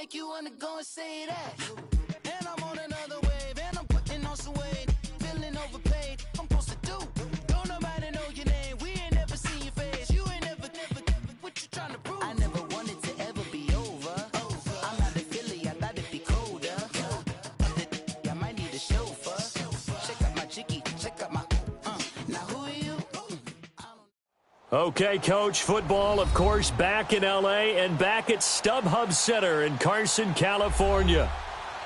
make you wanna go and say that. And I'm on another wave, and I'm putting on some weight. Feeling overpaid, I'm supposed to do. Don't nobody know your name, we ain't never seen your face. You ain't never, what you trying to prove? I never wanted to ever be over. I'm not a Philly, I thought it'd be colder. I might need a chauffeur. Check out my jiggy, check out my, now who are you? Okay, Coach, football, of course, back in L.A. and back at StubHub Center in Carson, California.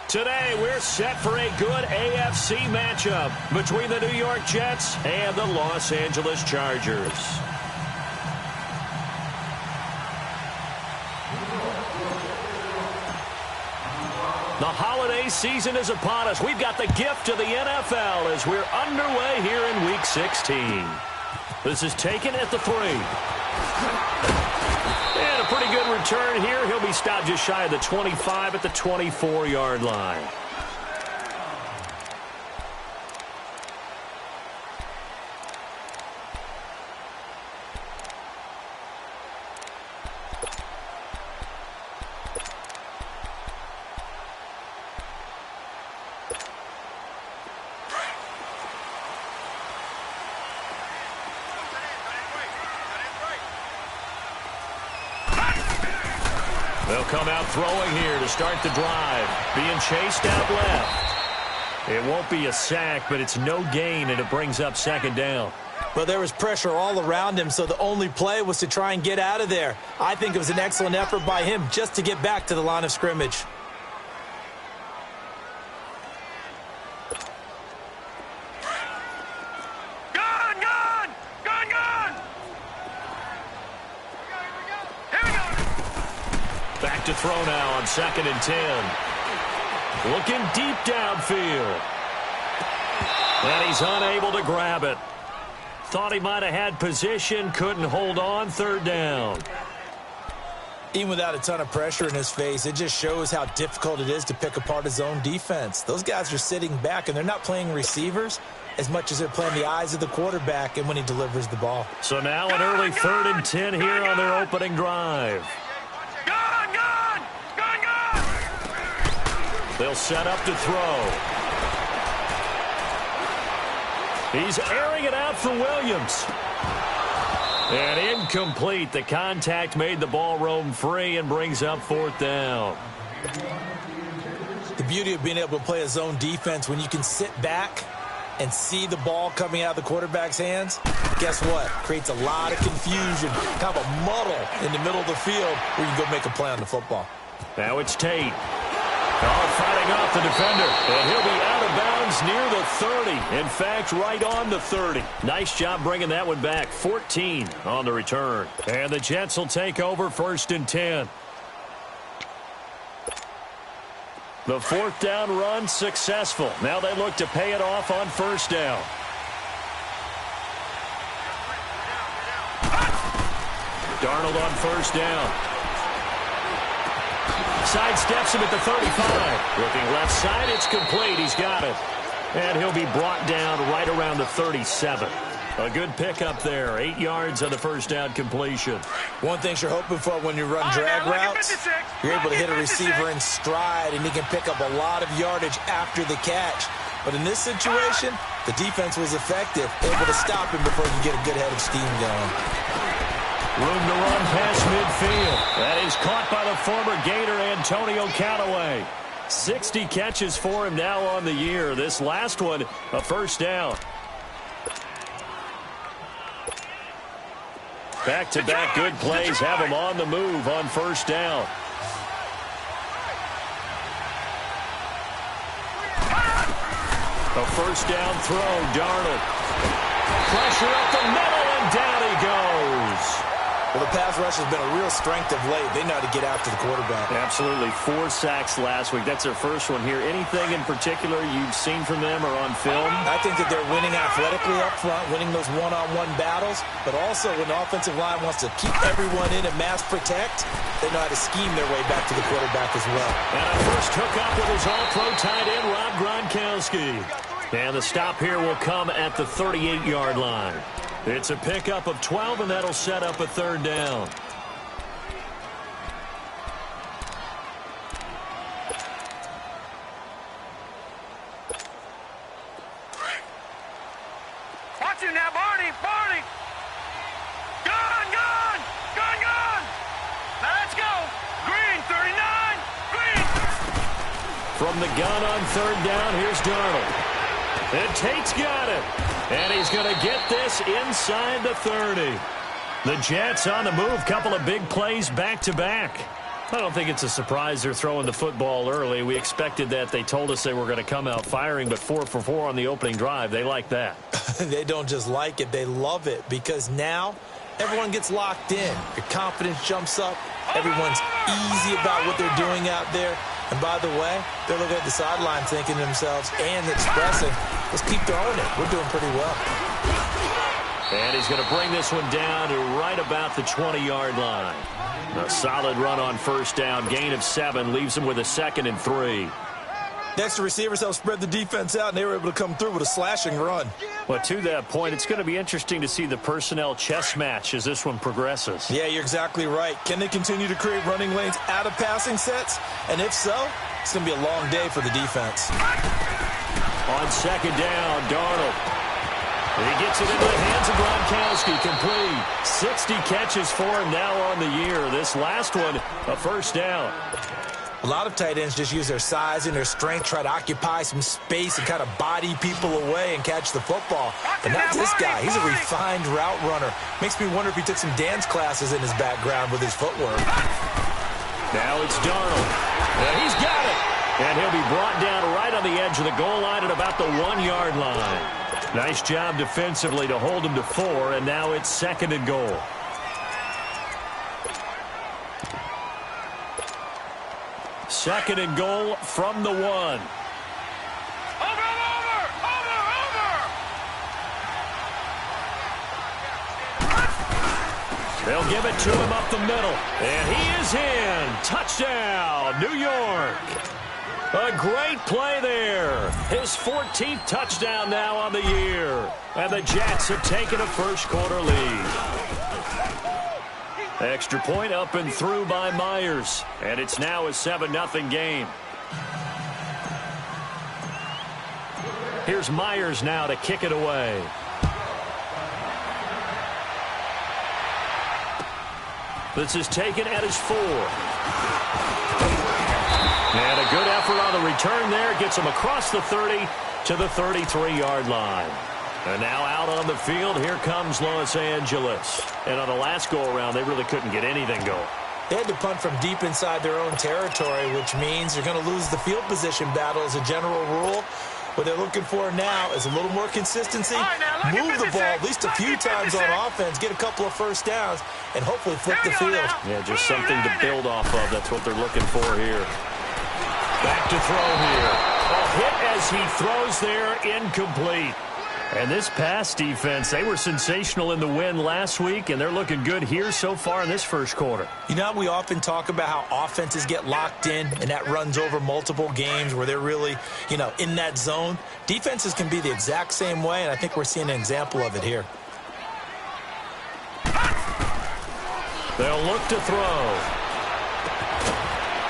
Today, we're set for a good AFC matchup between the New York Jets and the Los Angeles Chargers. The holiday season is upon us. We've got the gift of the NFL as we're underway here in Week 16. This is taken at the 3. And a pretty good return here. He'll be stopped just shy of the 25 at the 24-yard line. They'll come out throwing here to start the drive. Being chased out left. It won't be a sack, but it's no gain, and it brings up second down. Well, there was pressure all around him, so the only play was to try and get out of there. I think it was an excellent effort by him just to get back to the line of scrimmage. Back to throw now on 2nd and 10. Looking deep downfield. And he's unable to grab it. Thought he might have had position, couldn't hold on, 3rd down. Even without a ton of pressure in his face, it just shows how difficult it is to pick apart his own defense. Those guys are sitting back, and they're not playing receivers as much as they're playing the eyes of the quarterback and when he delivers the ball. So now an early 3rd and 10 here on their opening drive. They'll set up to throw. He's airing it out for Williams. And incomplete. The contact made the ball roam free and brings up 4th down. The beauty of being able to play a zone defense when you can sit back and see the ball coming out of the quarterback's hands, guess what? Creates a lot of confusion, kind of a muddle in the middle of the field where you can go make a play on the football. Now it's Tate. Fighting off the defender, and he'll be out of bounds near the 30. In fact, right on the 30. Nice job bringing that one back. 14 on the return. And the Jets will take over 1st and 10. The 4th down run successful. Now they look to pay it off on 1st down. Darnold on 1st down. Sidesteps him at the 35. Looking left side, it's complete. He's got it. And he'll be brought down right around the 37. A good pickup there. 8 yards on the 1st down completion. One thing you're hoping for when you run drag routes, you're able to hit a receiver in stride, and he can pick up a lot of yardage after the catch. But in this situation, the defense was effective, able to stop him before you get a good head of steam going. Room to run past midfield. That is caught by the former Gator Antonio Callaway. 60 catches for him now on the year. This last one, a 1st down. Back-to-back good plays have him on the move on 1st down. A 1st down throw, Darnold. Pressure up the middle, and down he goes. Well, the pass rush has been a real strength of late. They know how to get after the quarterback. Absolutely. 4 sacks last week. That's their first one here. Anything in particular you've seen from them or on film? I think that they're winning athletically up front, winning those one-on-one battles, but also when the offensive line wants to keep everyone in and mass protect, they know how to scheme their way back to the quarterback as well. And a first hookup with his all-pro tight end, Rob Gronkowski. And the stop here will come at the 38-yard line. It's a pickup of 12, and that'll set up a 3rd down. From the gun on third down, here's Darnold. And Tate's got it. And he's going to get this inside the 30. The Jets on the move. Couple of big plays back-to-back. I don't think it's a surprise they're throwing the football early. We expected that. They told us they were going to come out firing, but 4 for 4 on the opening drive. They like that. They don't just like it. They love it because now everyone gets locked in. Your confidence jumps up. Everyone's easy about what they're doing out there. And by the way, they're looking at the sideline thinking to themselves and expressing, let's keep throwing it. We're doing pretty well. And he's going to bring this one down to right about the 20-yard line. A solid run on first down. Gain of 7 leaves him with a 2nd and 3. Next, the receivers helped spread the defense out, and they were able to come through with a slashing run. Well, to that point, it's going to be interesting to see the personnel chess match as this one progresses. Yeah, you're exactly right. Can they continue to create running lanes out of passing sets? And if so, it's going to be a long day for the defense. On second down, Darnold. He gets it into the hands of Gronkowski, complete. 60 catches for him now on the year. This last one, a first down. A lot of tight ends just use their size and their strength, try to occupy some space and kind of body people away and catch the football. But not this guy. He's a refined route runner. Makes me wonder if he took some dance classes in his background with his footwork. Now it's Darnold. And he's got it. And he'll be brought down right on the edge of the goal line at about the 1-yard line. Nice job defensively to hold him to 4, and now it's 2nd and goal. Second and goal from the 1. Over! They'll give it to him up the middle. And he is in. Touchdown, New York. A great play there. His 14th touchdown now on the year. And the Jets have taken a first-quarter lead. Extra point up and through by Myers. And it's now a 7-0 game. Here's Myers now to kick it away. This is taken at his 4. And a good effort on the return there. Gets him across the 30 to the 33-yard line. And now out on the field, here comes Los Angeles. And on the last go-around, they really couldn't get anything going. They had to punt from deep inside their own territory, which means they're going to lose the field position battle as a general rule. What they're looking for now is a little more consistency, move the ball at least a few times on offense, get a couple of first downs, and hopefully flip the field. Yeah, just something to build off of. That's what they're looking for here. Back to throw here. A hit as he throws there, incomplete. And this pass defense, they were sensational in the win last week, and they're looking good here so far in this first quarter. You know, we often talk about how offenses get locked in, and that runs over multiple games where they're really, in that zone. Defenses can be the exact same way, and I think we're seeing an example of it here. They'll look to throw.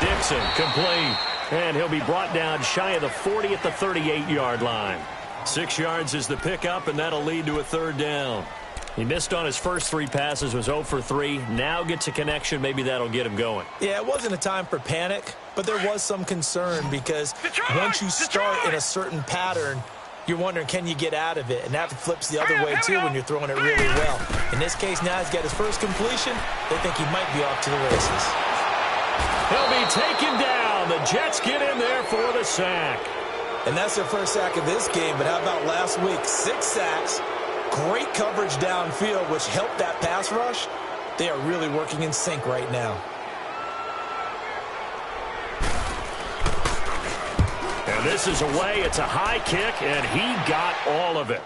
Dixon, complete. And he'll be brought down shy of the 40 at the 38-yard line. 6 yards is the pickup, and that'll lead to a third down. He missed on his first 3 passes, was 0 for 3. Now gets a connection. Maybe that'll get him going. Yeah, it wasn't a time for panic, but there was some concern because once you start in a certain pattern, you're wondering, can you get out of it? And that flips the other way, too, when you're throwing it really well. In this case, now he's got his first completion. They think he might be off to the races. He'll be taken down. The Jets get in there for the sack. And that's their first sack of this game, but how about last week? 6 sacks, great coverage downfield, which helped that pass rush. They are really working in sync right now. And this is away. It's a high kick, and he got all of it.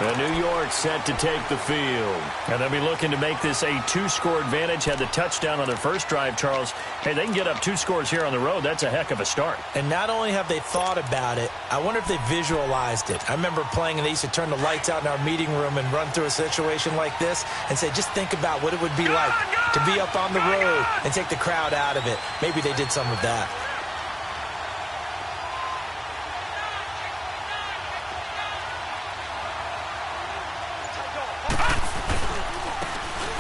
And New York set to take the field. And they'll be looking to make this a 2-score advantage. Had the touchdown on their first drive, Charles. Hey, they can get up 2 scores here on the road. That's a heck of a start. And not only have they thought about it, I wonder if they visualized it. I remember playing, and they used to turn the lights out in our meeting room and run through a situation like this and say, just think about what it would be like to be up on the road and take the crowd out of it. Maybe they did some of that.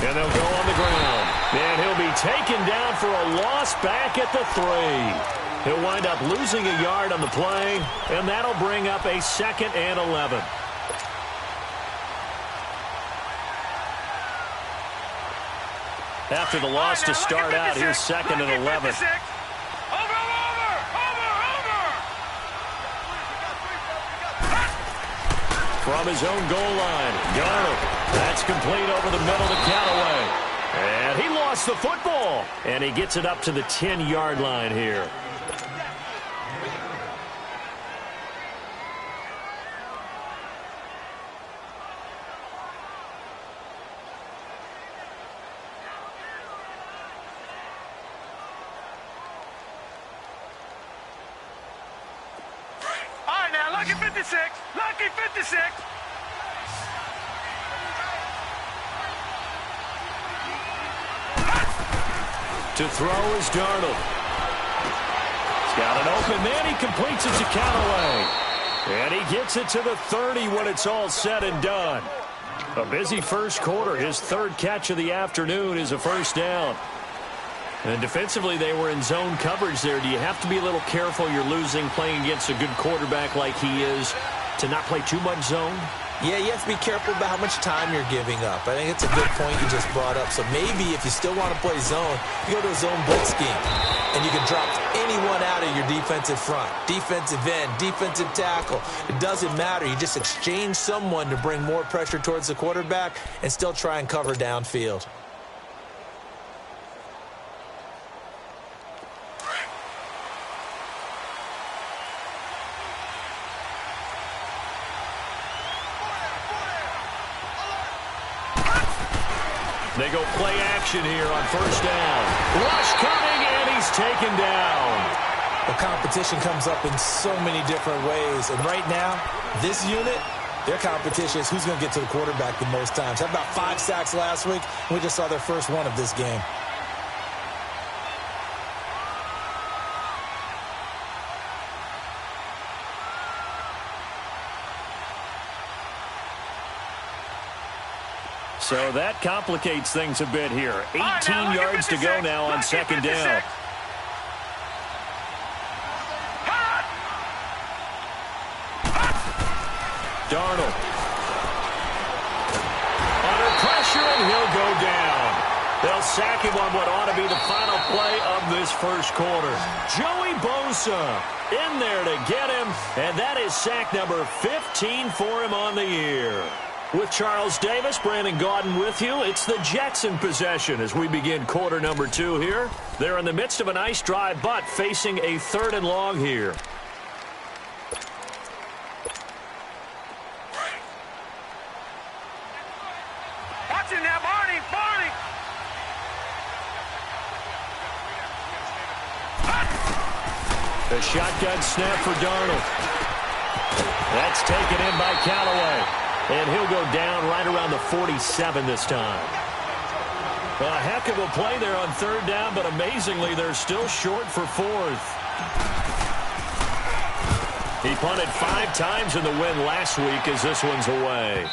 And they'll go on the ground. And he'll be taken down for a loss back at the 3. He'll wind up losing a yard on the play, and that'll bring up a 2nd and 11. After the loss to start out, here's 2nd and 11. From his own goal line, Darnold. That's complete over the middle to Callaway. And he lost the football. And he gets it up to the 10-yard line here. Lucky 56! Lucky 56! To throw is Darnold. He's got an open man. He completes it to Callaway. And he gets it to the 30 when it's all said and done. A busy first quarter. His 3rd catch of the afternoon is a first down. And defensively, they were in zone coverage there. Do you have to be a little careful? You're losing playing against a good quarterback like he is to not play too much zone? Yeah, you have to be careful about how much time you're giving up. I think it's a good point you just brought up. So maybe if you still want to play zone, you go to a zone blitz scheme. And you can drop anyone out of your defensive front. Defensive end, defensive tackle. It doesn't matter. You just exchange someone to bring more pressure towards the quarterback and still try and cover downfield. They go play action here on first down. Rush coming, and he's taken down. The competition comes up in so many different ways. And right now, this unit, their competition is who's going to get to the quarterback the most times. Had about 5 sacks last week. We just saw their first one of this game. So that complicates things a bit here. 18 yards to go now on 2nd down. Darnold. Under pressure, and he'll go down. They'll sack him on what ought to be the final play of this first quarter. Joey Bosa in there to get him, and that is sack number 15 for him on the year. With Charles Davis, Brandon Gaudin with you. It's the Jets in possession as we begin quarter number 2 here. They're in the midst of a nice drive, but facing a 3rd and long here. Watch it now, Barney! Barney! The shotgun snap for Darnold. That's taken in by Callaway. And he'll go down right around the 47 this time. A heck of a play there on 3rd down, but amazingly, they're still short for 4th. He punted 5 times in the win last week as this one's away.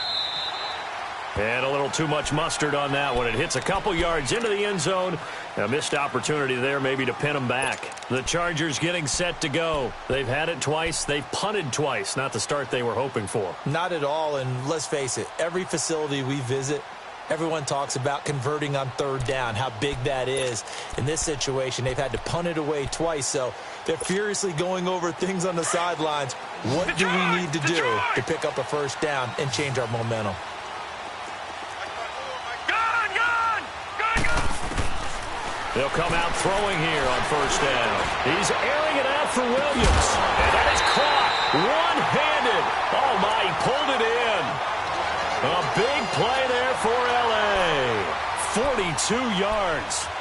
And a little too much mustard on that one. It hits a couple yards into the end zone. A missed opportunity there maybe to pin them back. The Chargers getting set to go. They've had it twice. They've punted twice. Not the start they were hoping for. Not at all, and let's face it, every facility we visit, everyone talks about converting on 3rd down, how big that is. In this situation, they've had to punt it away twice, so they're furiously going over things on the sidelines. What do we need to do to pick up a first down and change our momentum? They'll come out throwing here on first down. He's airing it out for Williams. And that is caught one-handed. Oh, my, he pulled it in. A big play there for L.A. 42 yards.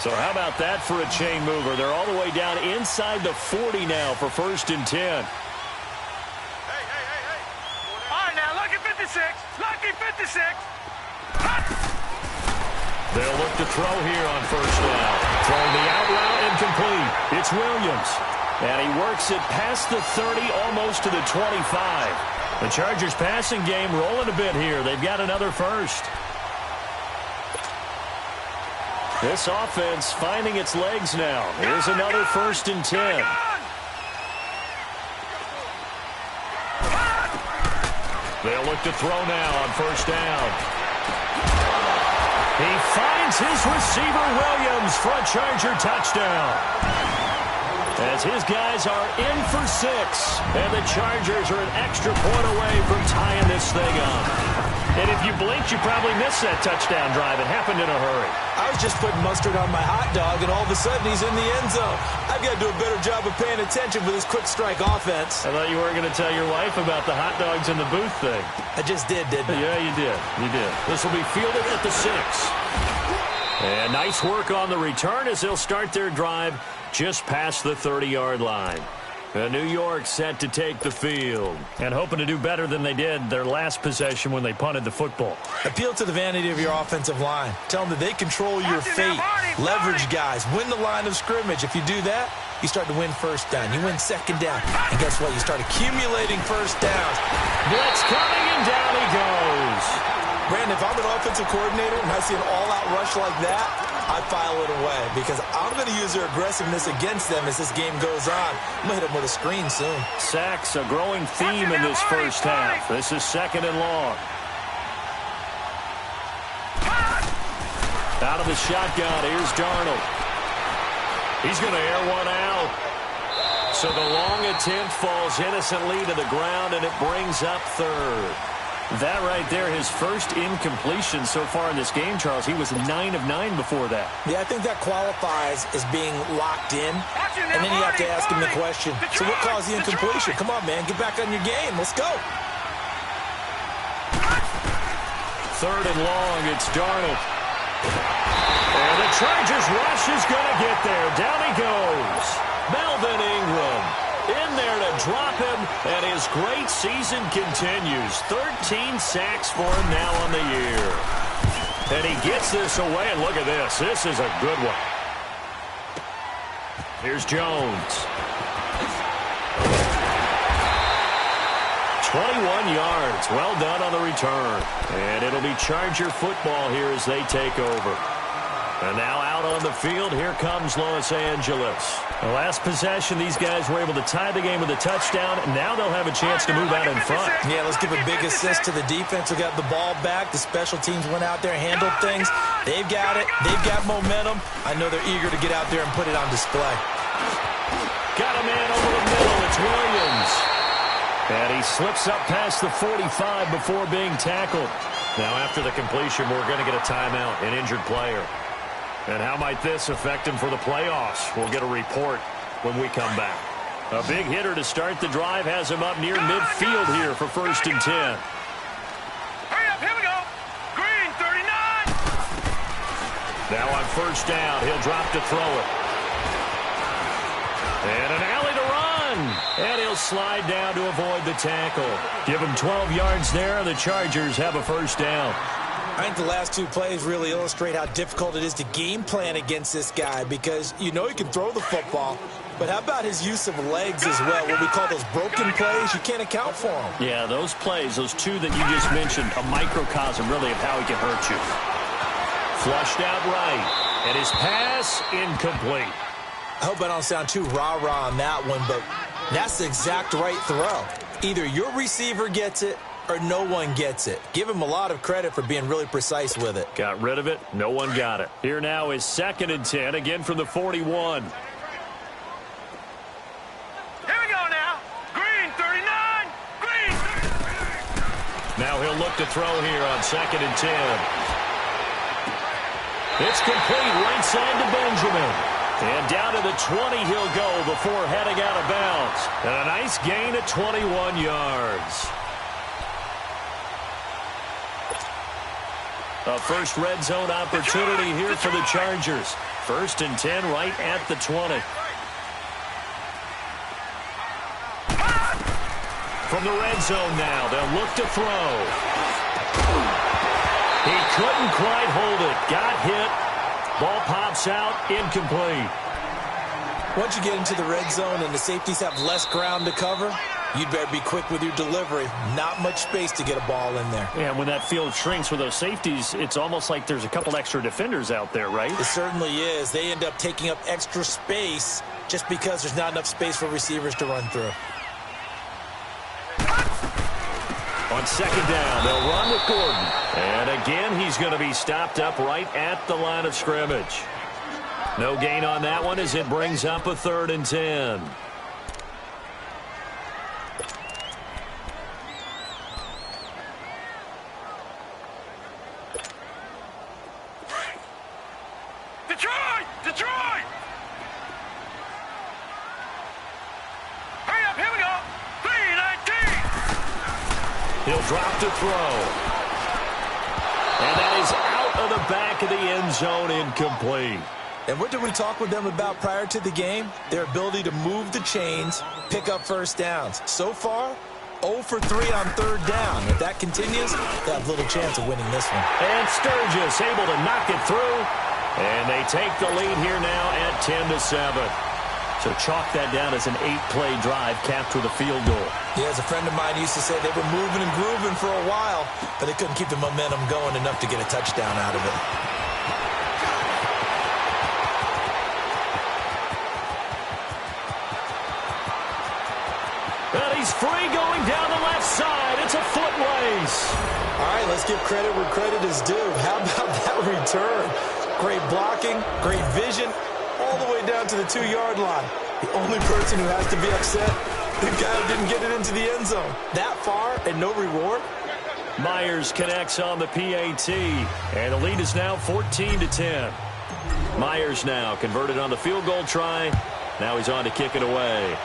So how about that for a chain mover? They're all the way down inside the 40 now for 1st and 10. Lucky 56! They'll look to throw here on first down. Throwing the out route incomplete. It's Williams. And he works it past the 30, almost to the 25. The Chargers passing game rolling a bit here. They've got another first. This offense finding its legs now. Here's another 1st and 10. They'll look to throw now on 1st down. He finds his receiver, Williams, for a Charger touchdown. As his guys are in for 6, and the Chargers are an extra point away from tying this thing up. And if you blinked, you probably missed that touchdown drive. It happened in a hurry. I was just putting mustard on my hot dog, and all of a sudden he's in the end zone. I've got to do a better job of paying attention with this quick strike offense. I thought you weren't going to tell your wife about the hot dogs in the booth thing. I just did, didn't I? Yeah, you did. You did. This will be fielded at the 6. And nice work on the return as they'll start their drive just past the 30-yard line. New York set to take the field and hoping to do better than they did their last possession when they punted the football. Appeal to the vanity of your offensive line. Tell them that they control your fate. Leverage guys. Win the line of scrimmage. If you do that, you start to win 1st down. You win 2nd down. And guess what? You start accumulating 1st downs. Blitz coming, and down he goes. Brandon, if I'm an offensive coordinator and I see an all-out rush like that, I file it away because I'm going to use their aggressiveness against them as this game goes on. I'm going to hit them with a screen soon. Sacks, a growing theme in this first half. This is 2nd and long. Out of the shotgun, here's Darnold. He's going to air one out. So the long attempt falls innocently to the ground, and it brings up 3rd. That right there, his first incompletion so far in this game, Charles. He was 9 of 9 before that. Yeah, I think that qualifies as being locked in. And then you have to ask him the question, so what caused the incompletion? Come on, man, get back on your game. Let's go. 3rd and long, it's Darnold. And the Chargers rush is going to get there. Down he goes. Melvin Ingram in there to drop him, and his great season continues. 13 sacks for him now on the year. And he gets this away, and look at this. This is a good one. Here's Jones. 21 yards. Well done on the return. And it'll be Charger football here as they take over. And now out on the field, here comes Los Angeles. The last possession, these guys were able to tie the game with a touchdown, and now they'll have a chance to move out in front. Yeah, let's give a big assist to the defense who got the ball back. The special teams went out there, handled things. They've got it. They've got momentum. I know they're eager to get out there and put it on display. Got a man over the middle. It's Williams. And he slips up past the 45 before being tackled. Now, after the completion, we're going to get a timeout, an injured player. And how might this affect him for the playoffs? We'll get a report when we come back. A big hitter to start the drive has him up near midfield here for 1st and 10. Hurry up, here we go. Green, 39. Now on 1st down, he'll drop to throw it. And an alley to run. And he'll slide down to avoid the tackle. Give him 12 yards there. The Chargers have a 1st down. I think the last 2 plays really illustrate how difficult it is to game plan against this guy because you know he can throw the football, but how about his use of legs as well? What we call those broken plays, you can't account for them. Yeah, those plays, those 2 that you just mentioned, a microcosm really of how he can hurt you. Flushed out right, and his pass incomplete. I hope I don't sound too rah-rah on that one, but that's the exact right throw. Either your receiver gets it or no one gets it. Give him a lot of credit for being really precise with it. Got rid of it. No one got it. Here now is 2nd and 10, again from the 41. Here we go now. Green, 39. Green. Now he'll look to throw here on 2nd and 10. It's complete right side to Benjamin. And down to the 20 he'll go before heading out of bounds. And a nice gain at 21 yards. A first red zone opportunity here for the Chargers. 1st and 10 right at the 20. From the red zone now, they'll look to throw. He couldn't quite hold it. Got hit. Ball pops out, incomplete. Once you get into the red zone and the safeties have less ground to cover, you'd better be quick with your delivery. Not much space to get a ball in there. Yeah, when that field shrinks with those safeties, it's almost like there's a couple extra defenders out there, right? It certainly is. They end up taking up extra space just because there's not enough space for receivers to run through. On second down, they'll run with Gordon. And again, he's going to be stopped up right at the line of scrimmage. No gain on that one as it brings up a 3rd and 10. Detroit! Detroit! Hurry up, here we go! 3-19! He'll drop to throw. And that is out of the back of the end zone, incomplete. And what did we talk with them about prior to the game? Their ability to move the chains, pick up first downs. So far, 0 for 3 on 3rd down. If that continues, they have little chance of winning this one. And Sturgis able to knock it through. And they take the lead here now at 10-7. So chalk that down as an 8-play drive capped with a field goal. Yeah, as a friend of mine used to say, they were moving and grooving for a while, but they couldn't keep the momentum going enough to get a touchdown out of it. And he's free going down the left side. It's a foot race. All right, let's give credit where credit is due. How about that return? Great blocking, great vision, all the way down to the 2-yard line. The only person who has to be upset, the guy who didn't get it into the end zone. That far and no reward? Myers connects on the PAT, and the lead is now 14-10. Myers now converted on the field goal try. Now he's on to kick it away.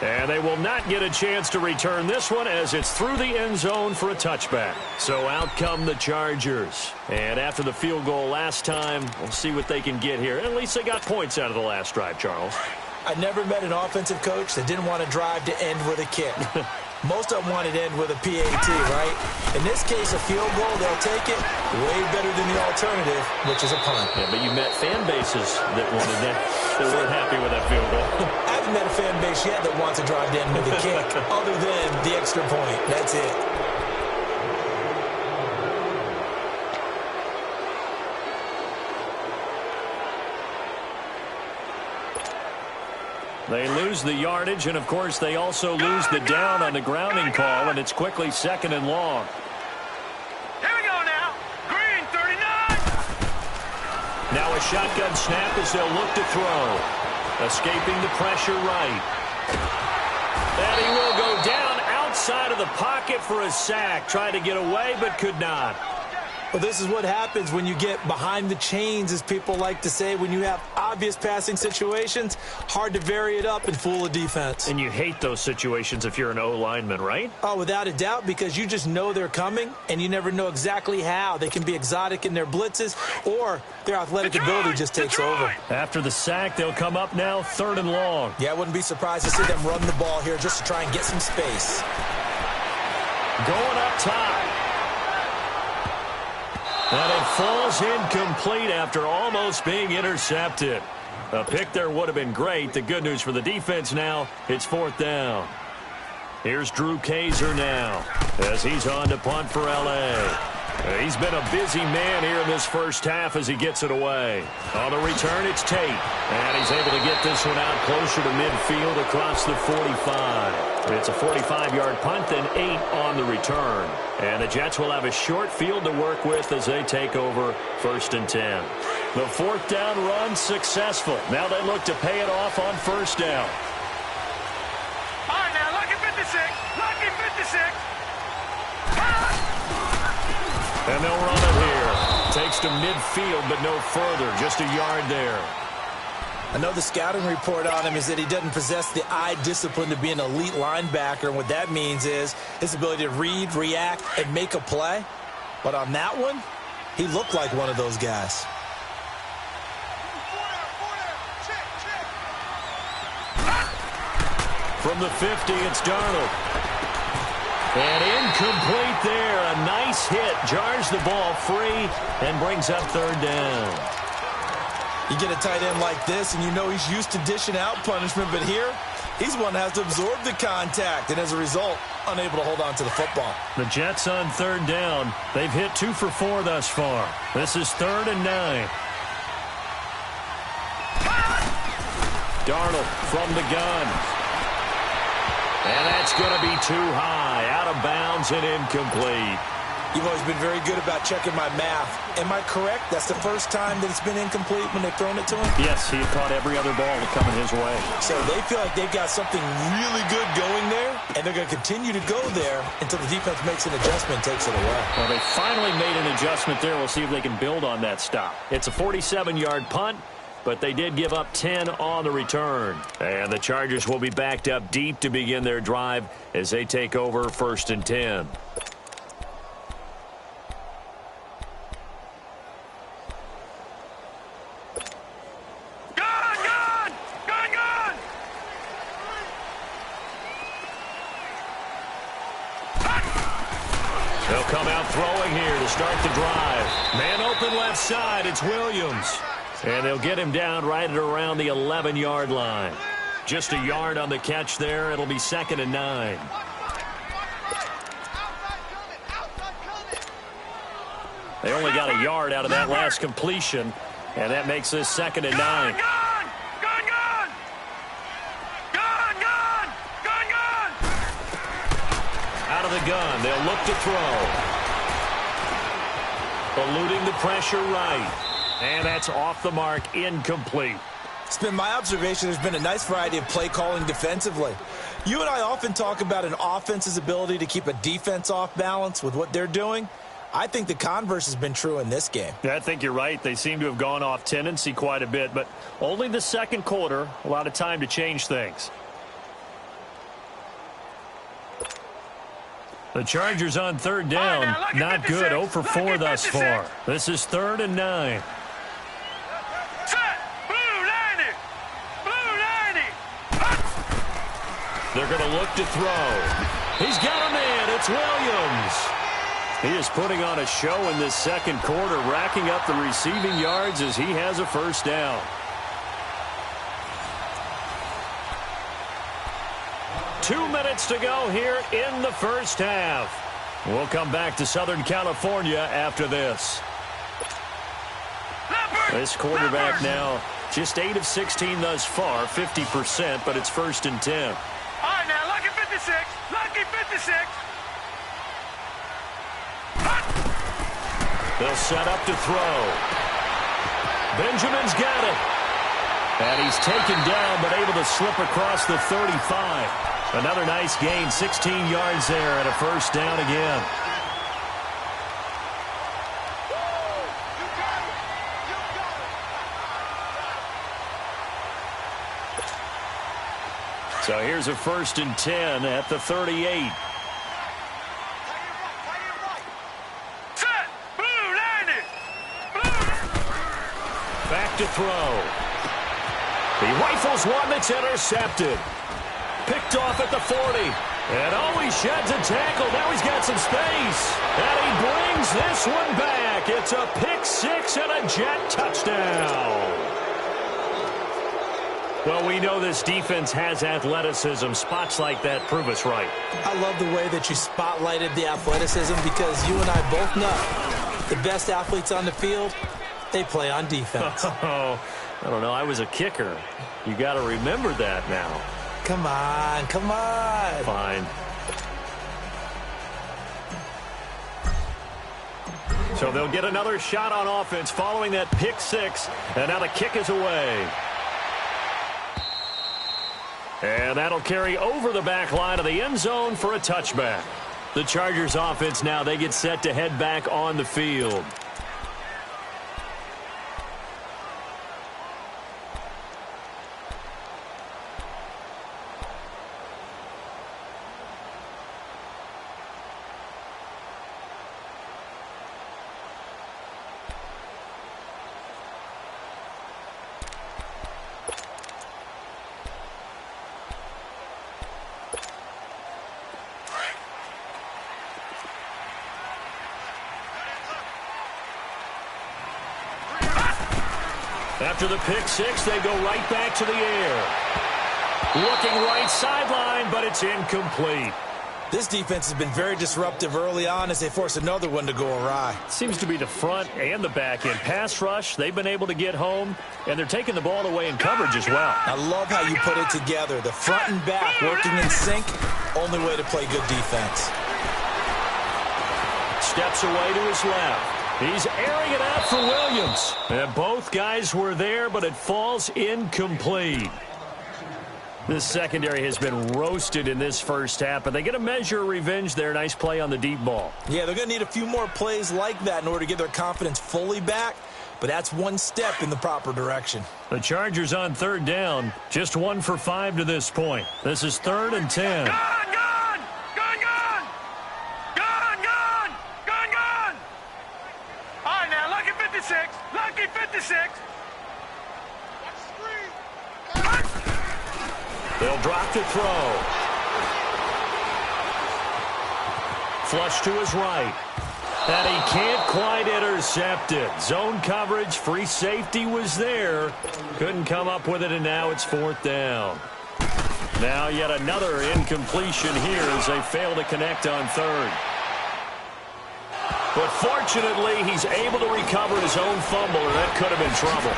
And they will not get a chance to return this one as it's through the end zone for a touchback. So out come the Chargers. And after the field goal last time, we'll see what they can get here. At least they got points out of the last drive, Charles. I never met an offensive coach that didn't want to drive to end with a kick. Most of them wanted to end with a PAT, right? In this case, a field goal, they'll take it way better than the alternative, which is a punt. Yeah, but you met fan bases that wanted that, that weren't happy with that field goal. I haven't met a fan base yet that wants to drive to end with a kick, other than the extra point. That's it. They lose the yardage, and, of course, they also lose the down on the grounding call, and it's quickly 2nd and long. Here we go now. Green, 39. Now a shotgun snap as they'll look to throw. Escaping the pressure right. And he will go down outside of the pocket for a sack. Tried to get away, but could not. Well, this is what happens when you get behind the chains, as people like to say. When you have obvious passing situations, hard to vary it up and fool a defense. And you hate those situations if you're an O-lineman, right? Oh, without a doubt, because you just know they're coming, and you never know exactly how. They can be exotic in their blitzes, or their athletic ability just takes over. After the sack, they'll come up now 3rd and long. Yeah, I wouldn't be surprised to see them run the ball here just to try and get some space. Going up top. And it falls incomplete after almost being intercepted. A pick there would have been great. The good news for the defense now, it's 4th down. Here's Drew Kaiser now as he's on to punt for L.A. He's been a busy man here in this first half as he gets it away. On the return, it's Tate. And he's able to get this one out closer to midfield across the 45. It's a 45-yard punt, then 8 on the return. And the Jets will have a short field to work with as they take over 1st and 10. The 4th down run successful. Now they look to pay it off on 1st down. All right, now, lucky 56. Lucky 56. And they'll run it here. Takes to midfield, but no further. Just a yard there. I know the scouting report on him is that he doesn't possess the eye discipline to be an elite linebacker. And what that means is his ability to read, react, and make a play. But on that one, he looked like one of those guys. From the 50, it's Darnold. And incomplete there. A nice hit. Jars the ball free and brings up 3rd down. You get a tight end like this, and you know he's used to dishing out punishment, but here, he's one that has to absorb the contact, and as a result, unable to hold on to the football. The Jets on 3rd down. They've hit 2 for 4 thus far. This is 3rd and 9. Darnold from the gun. And that's going to be too high, out of bounds and incomplete. You've always been very good about checking my math. Am I correct? That's the first time that it's been incomplete when they've thrown it to him? Yes, he had caught every other ball coming his way. So they feel like they've got something really good going there, and they're going to continue to go there until the defense makes an adjustment and takes it away. Well, they finally made an adjustment there. We'll see if they can build on that stop. It's a 47-yard punt, but they did give up 10 on the return. And the Chargers will be backed up deep to begin their drive as they take over 1st and 10. They'll come out throwing here to start the drive. Man open left side, it's Williams. And they'll get him down right at around the 11-yard line. Just a yard on the catch there. It'll be 2nd and 9. They only got a yard out of that last completion, and that makes this 2nd and 9. Out of the gun, they'll look to throw. Eluding the pressure right. And that's off the mark, incomplete. It's been my observation there's been a nice variety of play calling defensively. You and I often talk about an offense's ability to keep a defense off balance with what they're doing. I think the converse has been true in this game. Yeah, I think you're right. They seem to have gone off tendency quite a bit, but only the 2nd quarter, a lot of time to change things. The Chargers on 3rd down, not good, 0 for 4 thus far. This is 3rd and 9. They're going to look to throw. He's got a man. It's Williams. He is putting on a show in this 2nd quarter, racking up the receiving yards as he has a 1st down. 2 minutes to go here in the 1st half. We'll come back to Southern California after this. This quarterback now just 8 of 16 thus far, 50%, but it's 1st and 10. All right, now, lucky 56. Lucky 56. They'll set up to throw. Benjamin's got it. And he's taken down, but able to slip across the 35. Another nice gain, 16 yards there, and a 1st down again. So here's a 1st and 10 at the 38. Back to throw. He rifles one that's intercepted. Picked off at the 40. And always sheds a tackle. Now he's got some space. And he brings this one back. It's a pick 6 and a Jet touchdown. Well, we know this defense has athleticism. Spots like that prove us right. I love the way that you spotlighted the athleticism because you and I both know the best athletes on the field, they play on defense. Oh, I don't know. I was a kicker. You got to remember that now. Come on, come on. Fine. So they'll get another shot on offense following that pick 6, and now the kick is away. And that'll carry over the back line of the end zone for a touchback. The Chargers offense now, they get set to head back on the field. After the pick six, they go right back to the air. Looking right sideline, but it's incomplete. This defense has been very disruptive early on as they force another one to go awry. Seems to be the front and the back end. Pass rush, they've been able to get home, and they're taking the ball away in coverage as well. I love how you put it together. The front and back working in sync, only way to play good defense. Steps away to his left. He's airing it out for Williams. And both guys were there, but it falls incomplete. This secondary has been roasted in this first half, but they get a measure of revenge there. Nice play on the deep ball. Yeah, they're going to need a few more plays like that in order to get their confidence fully back, but that's one step in the proper direction. The Chargers on third down, just 1 for 5 to this point. This is 3rd and 10. Gone! All right, now, lucky 56. Lucky 56. They'll drop to throw. Flush to his right. And he can't quite intercept it. Zone coverage, free safety was there. Couldn't come up with it, and now it's 4th down. Now yet another incompletion here as they fail to connect on 3rd. But fortunately, he's able to recover his own fumble, and that could have been trouble.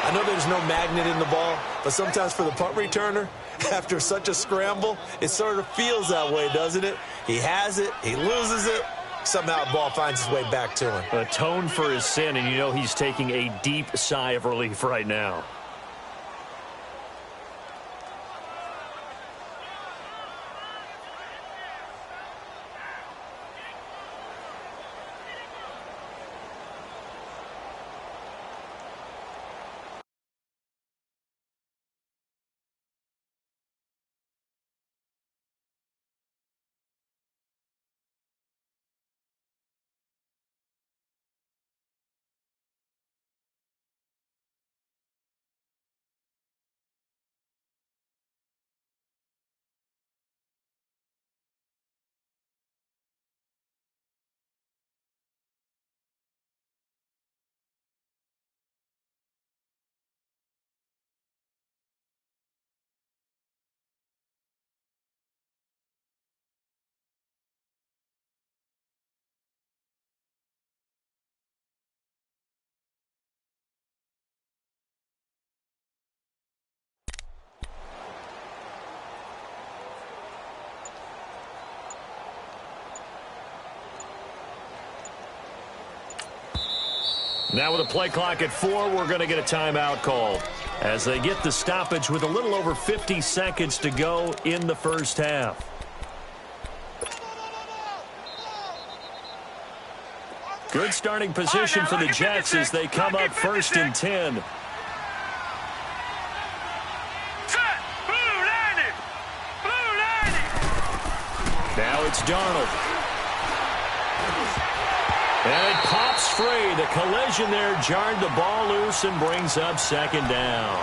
I know there's no magnet in the ball, but sometimes for the punt returner, after such a scramble, it sort of feels that way, doesn't it? He has it, he loses it, somehow the ball finds its way back to him. Atone for his sin, and you know he's taking a deep sigh of relief right now. Now with a play clock at 4, we're going to get a timeout called as they get the stoppage with a little over 50 seconds to go in the first half. Good starting position for the Jets as they come up 1st and 10. Now it's Darnold. And it pops free. The collision there jarred the ball loose and brings up 2nd down.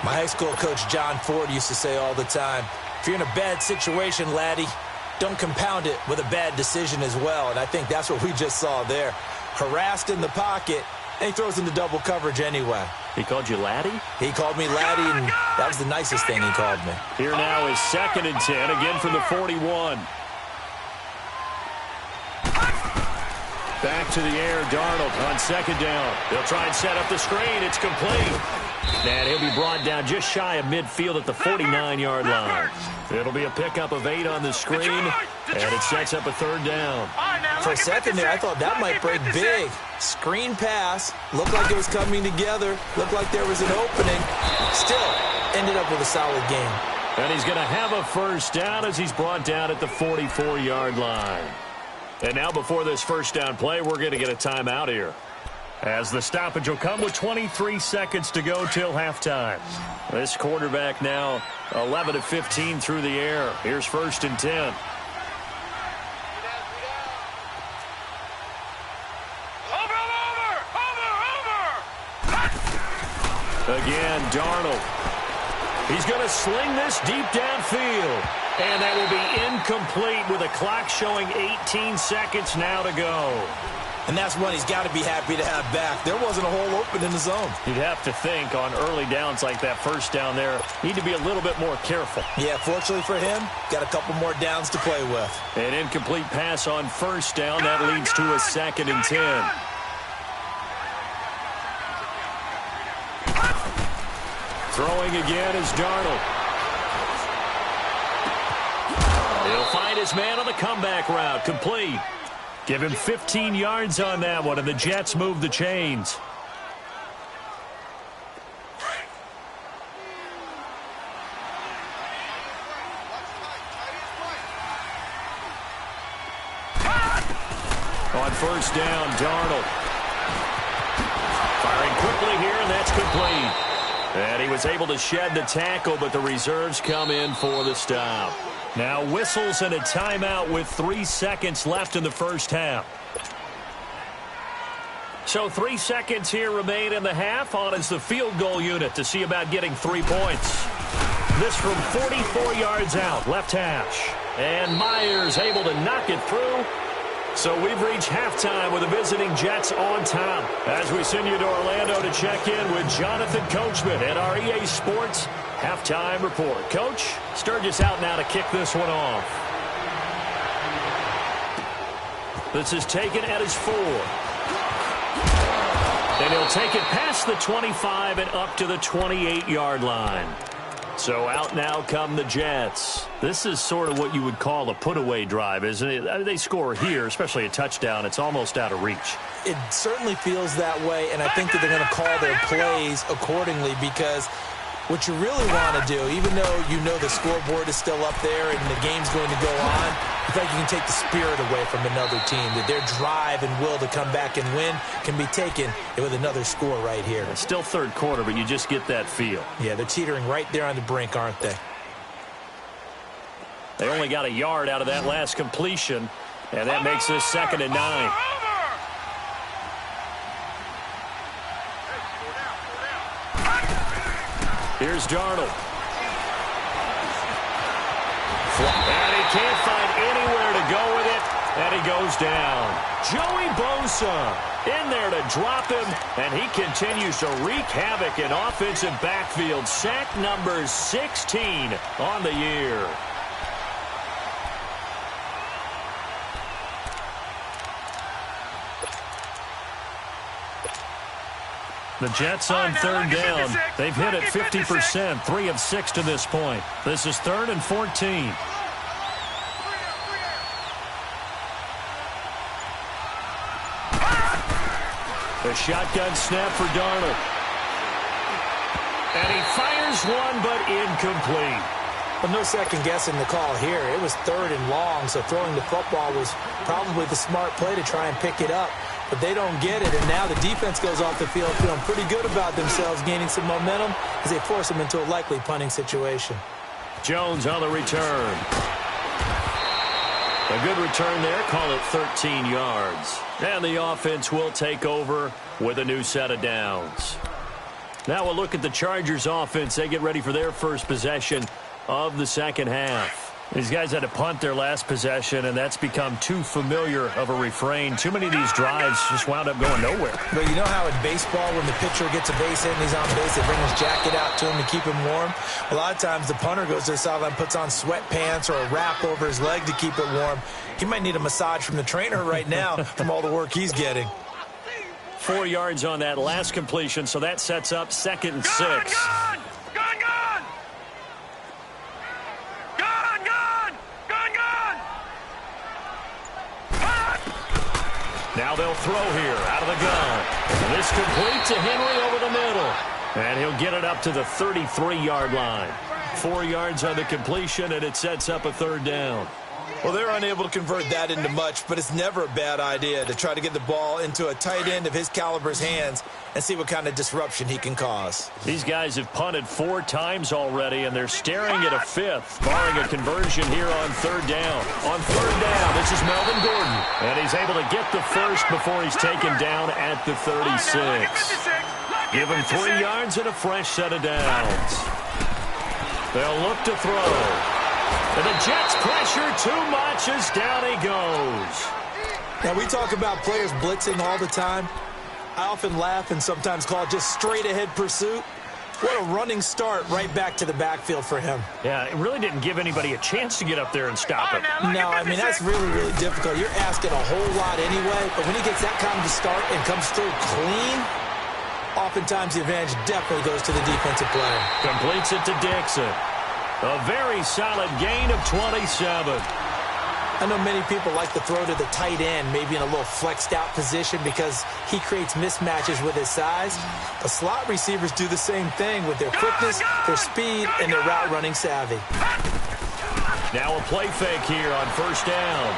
My high school coach, John Ford, used to say all the time, if you're in a bad situation, laddie, don't compound it with a bad decision as well. And I think that's what we just saw there. Harassed in the pocket, and he throws into double coverage anyway. He called you laddie? He called me laddie, and that was the nicest thing he called me. Here now is 2nd and 10, again from the 41. Back to the air, Darnold on 2nd down. They'll try and set up the screen. It's complete. And he'll be brought down just shy of midfield at the 49-yard line. It'll be a pickup of 8 on the screen, and it sets up a 3rd down. For a second there, I thought that might break big. Screen pass, looked like it was coming together, looked like there was an opening. Still, ended up with a solid game. And he's going to have a 1st down as he's brought down at the 44-yard line. And now before this 1st down play, we're going to get a timeout here, as the stoppage will come with 23 seconds to go till halftime. This quarterback now 11 of 15 through the air. Here's 1st and 10. Again, Darnold. He's going to sling this deep downfield. And that will be incomplete with a clock showing 18 seconds now to go. And that's one he's got to be happy to have back. There wasn't a hole open in the zone. You'd have to think on early downs like that first down there, need to be a little bit more careful. Yeah, fortunately for him, got a couple more downs to play with. An incomplete pass on first down. That leads to a 2nd and 10. Throwing again is Darnold. He'll find his man on the comeback route. Complete. Give him 15 yards on that one, and the Jets move the chains. On first down, Darnold. Firing quickly here, and that's complete. And he was able to shed the tackle, but the reserves come in for the stop. Now whistles and a timeout with 3 seconds left in the first half. So 3 seconds here remain in the half. On is the field goal unit to see about getting 3 points. This from 44 yards out, left hash. And Myers able to knock it through. So we've reached halftime with the visiting Jets on top. As we send you to Orlando to check in with Jonathan Coachman at our EA Sports Halftime Report. Coach, Sturgis out now to kick this one off. This is taken at his 4. And he'll take it past the 25 and up to the 28-yard line. So out now come the Jets. This is sort of what you would call a put-away drive, isn't it? I mean, they score here, especially a touchdown. It's almost out of reach. It certainly feels that way, and I think that they're going to call their plays accordingly because what you really want to do, even though you know the scoreboard is still up there and the game's going to go on, I think you can take the spirit away from another team, that their drive and will to come back and win can be taken with another score right here. It's still third quarter, but you just get that feel. Yeah, they're teetering right there on the brink, aren't they? They only got a yard out of that last completion, and that makes this 2nd and 9. Here's Darnold. And he can't find anywhere to go with it, and he goes down. Joey Bosa in there to drop him, and he continues to wreak havoc in offensive backfield. Sack number 16 on the year. The Jets on third down. They've hit it 50%, 3 of 6 to this point. This is 3rd and 14. The shotgun snap for Darnold. And he fires one, but incomplete. Well, no second guessing the call here. It was 3rd and long, so throwing the football was probably the smart play to try and pick it up. But they don't get it, and now the defense goes off the field feeling pretty good about themselves, gaining some momentum as they force them into a likely punting situation. Jones on the return. A good return there, call it 13 yards. And the offense will take over with a new set of downs. Now we'll look at the Chargers offense. They get ready for their first possession of the second half. These guys had to punt their last possession, and that's become too familiar of a refrain. Too many of these drives just wound up going nowhere. But you know how in baseball, when the pitcher gets a base hit and he's on base, they bring his jacket out to him to keep him warm? A lot of times the punter goes to the sideline, puts on sweatpants or a wrap over his leg to keep it warm. He might need a massage from the trainer right now from all the work he's getting. 4 yards on that last completion, so that sets up 2nd and 6. Now they'll throw here out of the gun. And this complete to Henry over the middle. And he'll get it up to the 33-yard line. 4 yards on the completion, and it sets up a 3rd down. Well, they're unable to convert that into much, but it's never a bad idea to try to get the ball into a tight end of his caliber's hands and see what kind of disruption he can cause. These guys have punted 4 times already, and they're staring at a 5th, barring a conversion here on 3rd down. On 3rd down, this is Melvin Gordon, and he's able to get the first before he's taken down at the 36. Give him 3 yards and a fresh set of downs. They'll look to throw. And the Jets pressure too much as down he goes. Now, we talk about players blitzing all the time. I often laugh and sometimes call it just straight-ahead pursuit. What a running start right back to the backfield for him. Yeah, it really didn't give anybody a chance to get up there and stop him. No, I mean, that's really, really difficult. You're asking a whole lot anyway, but when he gets that kind of a start and comes through clean, oftentimes the advantage definitely goes to the defensive player. Completes it to Dixon. A very solid gain of 27. I know many people like to throw to the tight end, maybe in a little flexed out position because he creates mismatches with his size. But slot receivers do the same thing with their quickness, their speed, and their route running savvy. Now a play fake here on first down.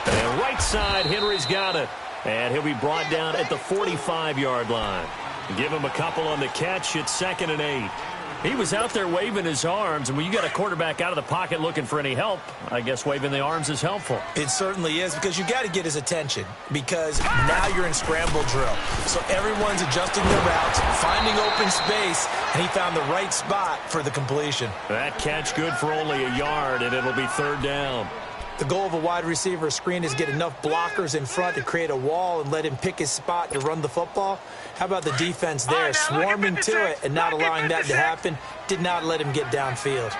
And right side, Henry's got it. And he'll be brought down at the 45-yard line. Give him a couple on the catch. It's 2nd and 8. He was out there waving his arms, and when you got a quarterback out of the pocket looking for any help, I guess waving the arms is helpful. It certainly is, because you got to get his attention, because now you're in scramble drill. So everyone's adjusting their routes, finding open space, and he found the right spot for the completion. That catch good for only a yard, and it'll be 3rd down. The goal of a wide receiver screen is get enough blockers in front to create a wall and let him pick his spot to run the football. How about the defense there, swarming to it and not allowing that to happen? Did not let him get downfield.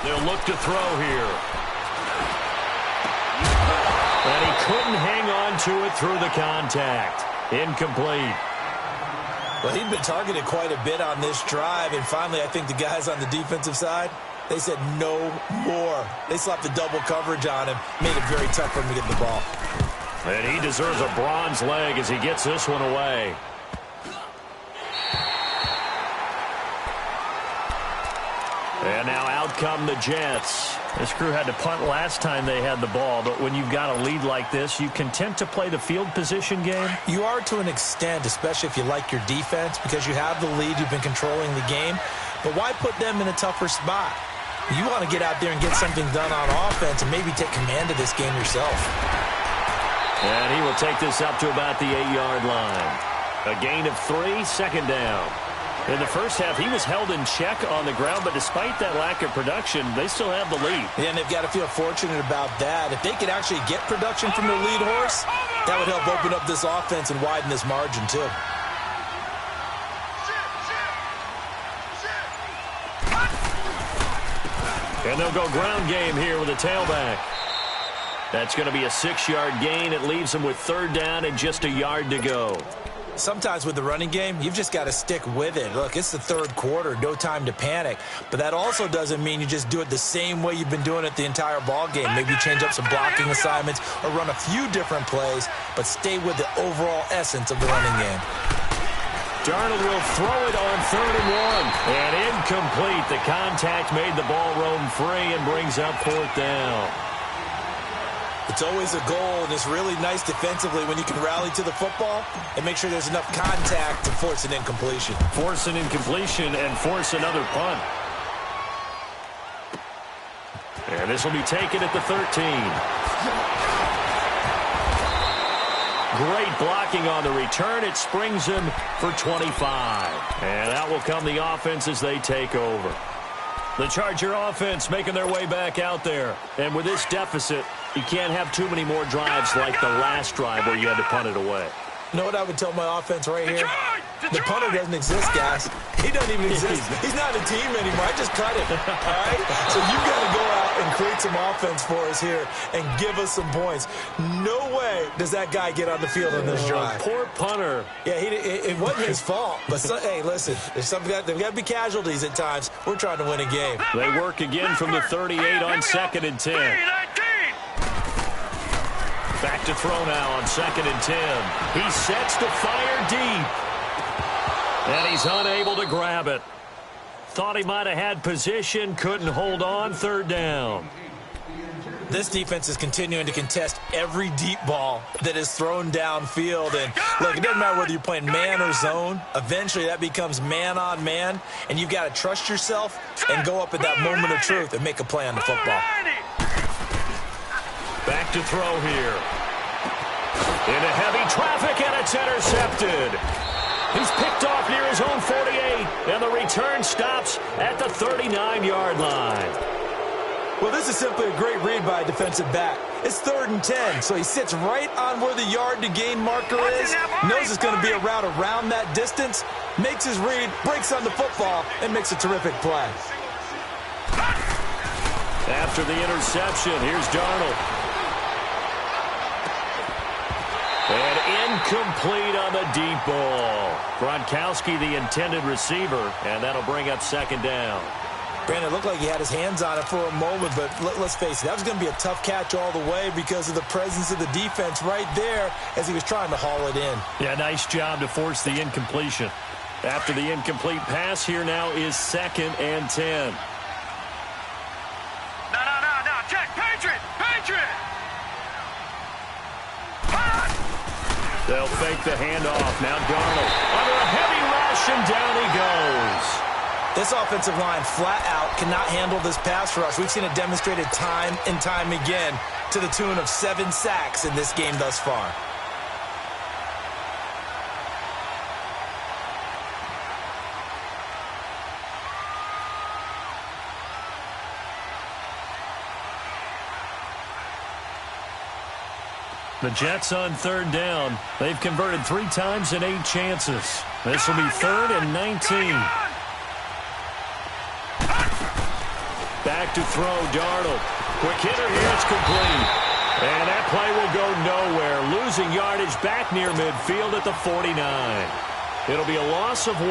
They'll look to throw here. And he couldn't hang on to it through the contact. Incomplete. Well, he'd been targeted quite a bit on this drive, and finally I think the guys on the defensive side, they said no more. They slapped the double coverage on him, made it very tough for him to get the ball. And he deserves a bronze leg as he gets this one away. And now out come the Jets. This crew had to punt last time they had the ball, but when you've got a lead like this, you content to play the field position game? You are to an extent, especially if you like your defense, because you have the lead, you've been controlling the game. But why put them in a tougher spot? You want to get out there and get something done on offense and maybe take command of this game yourself. And he will take this up to about the 8-yard line. A gain of 3, 2nd down. In the first half, he was held in check on the ground, but despite that lack of production, they still have the lead. Yeah, and they've got to feel fortunate about that. If they could actually get production from their lead horse, that would help open up this offense and widen this margin, too. And they'll go ground game here with a tailback. That's going to be a 6-yard gain. It leaves them with 3rd down and just a yard to go. Sometimes with the running game, you've just got to stick with it. Look, it's the 3rd quarter, no time to panic. But that also doesn't mean you just do it the same way you've been doing it the entire ball game. Maybe change up some blocking assignments or run a few different plays, but stay with the overall essence of the running game. Darnold will throw it on 3rd and 1. And incomplete. The contact made the ball roam free and brings up 4th down. It's always a goal, and it's really nice defensively when you can rally to the football and make sure there's enough contact to force an incompletion. Force an incompletion and force another punt. And this will be taken at the 13. Great blocking on the return. It springs him for 25. And out will come the offense as they take over. The Charger offense making their way back out there. And with this deficit, you can't have too many more drives like the last drive where you had to punt it away. You know what I would tell my offense right here? The punter doesn't exist, guys. He doesn't even exist. He's not a team anymore. I just cut him. All right? So you've got to go out and create some offense for us here and give us some points. No way does that guy get on the field on this drive. Poor punter. Yeah, it wasn't his fault. But, hey, listen, there's there've got to be casualties at times. We're trying to win a game. They work again from the 38 on 2nd and 10. Back to throw now on 2nd and 10. He sets to fire deep. And he's unable to grab it. Thought he might have had position, couldn't hold on, 3rd down. This defense is continuing to contest every deep ball that is thrown downfield. And, look, it doesn't matter whether you're playing man or zone. Eventually that becomes man on man, and you've got to trust yourself and go up at that moment of truth and make a play on the football. Back to throw here. Into heavy traffic, and it's intercepted. He's picked off near his own 48, and the return stops at the 39-yard line. Well, this is simply a great read by a defensive back. It's 3rd and 10, so he sits right on where the yard-to-gain marker is, knows it's going to be a route around that distance, makes his read, breaks on the football, and makes a terrific play. After the interception, here's Darnold. And incomplete on the deep ball. Gronkowski, the intended receiver, and that'll bring up 2nd down. Brandon, it looked like he had his hands on it for a moment, but let's face it, that was going to be a tough catch all the way because of the presence of the defense right there as he was trying to haul it in. Yeah, nice job to force the incompletion. After the incomplete pass, here now is 2nd and 10. No, check, Patriot! They'll fake the handoff. Now Darnold under a heavy rush, and down he goes. This offensive line flat out cannot handle this pass rush. We've seen it demonstrated time and time again to the tune of 7 sacks in this game thus far. The Jets on 3rd down. They've converted 3 times in 8 chances. This will be 3rd and 19. Back to throw, Darnold. Quick hitter here, it's complete. And that play will go nowhere. Losing yardage back near midfield at the 49. It'll be a loss of 1,